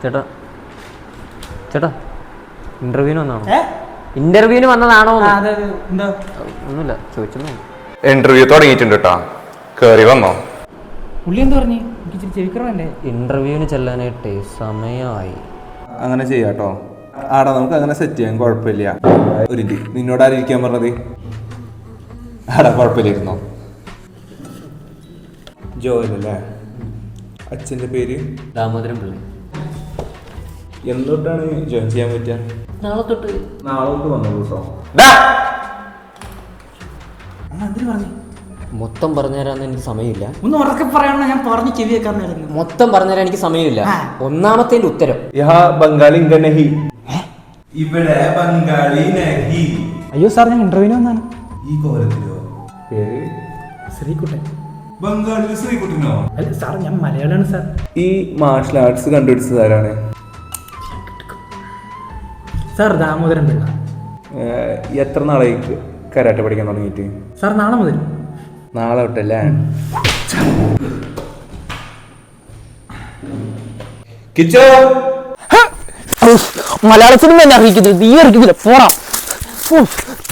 ചേട്ടാ ചേട്ടാ ഇന്റർവ്യൂവിന് വന്നതാണോ? ഇന്റർവ്യൂവിന് വന്നതാണോ? ഒന്നുമില്ല, ചോദിച്ചോ. ഇന്റർവ്യൂ തുടങ്ങിയിട്ടുണ്ട് കേട്ടാ, കേറി വന്നോ? പുള്ളി എന്ത് പറഞ്ഞു? ചെവിക്കറല്ലേ ഇന്റർവ്യൂവിന് ചെല്ലാനായിട്ട് സമയമായി. അങ്ങനെ ചെയ്യാട്ടോ. ആടാ, നമുക്ക് അങ്ങനെ സെറ്റ് ചെയ്യാൻ കുഴപ്പമില്ല. ഒരു നിന്നോട് ആരിക്കാൻ പറഞ്ഞത്? ആടാ, കുഴപ്പമില്ലായിരുന്നോ? ജോയലല്ലേ അച്ഛൻ്റെ പേര്? ദാമോദരൻ പിള്ളി. എന്തൊട്ടാണ് ജോയിൻ ചെയ്യാൻ പറ്റുക? നാളെ തൊട്ട് വന്നോളൂ കേട്ടോ. മൊത്തം പറഞ്ഞുതരാന്ന് എനിക്ക് സമയമില്ല. ഒന്ന് ഉറക്കെ പറയണ, ഞാൻ പറഞ്ഞു ചെവിയേക്കാരനായിരുന്നു. മൊത്തം പറഞ്ഞുതരാൻ എനിക്ക് സമയമില്ല. ഒന്നാമത്തെ ഉത്തരം ബംഗാളി നഹി, ഇവിടെ ബംഗാളി നഹി. അയ്യോ സാർ, ഞാൻ ഇന്റർവ്യൂവിന് വന്നാണ്. ഈ കോലത്തിലോ? പേര് ശ്രീകുട്ടൻ. ബംഗാളിൽ ശ്രീകുട്ടനോ? അല്ല സാർ, ഞാൻ മലയാളമാണ് സാർ. ഈ മാർഷൽ ആർട്സ് കണ്ടുപിടിച്ചതാരാണ്? സാർ ദാമോദരൻ പിള്ള. എത്ര നാളായി കരാട്ടെ പഠിക്കാൻ തുടങ്ങിയിട്ട്? സാർ നാളെ മുതൽ. നാളെ തൊട്ടല്ലേ? മലയാള സിനിമ എന്നെ അറിയിക്കുന്നത്, നീ അറിയിക്കുന്നില്ല. പോടാ.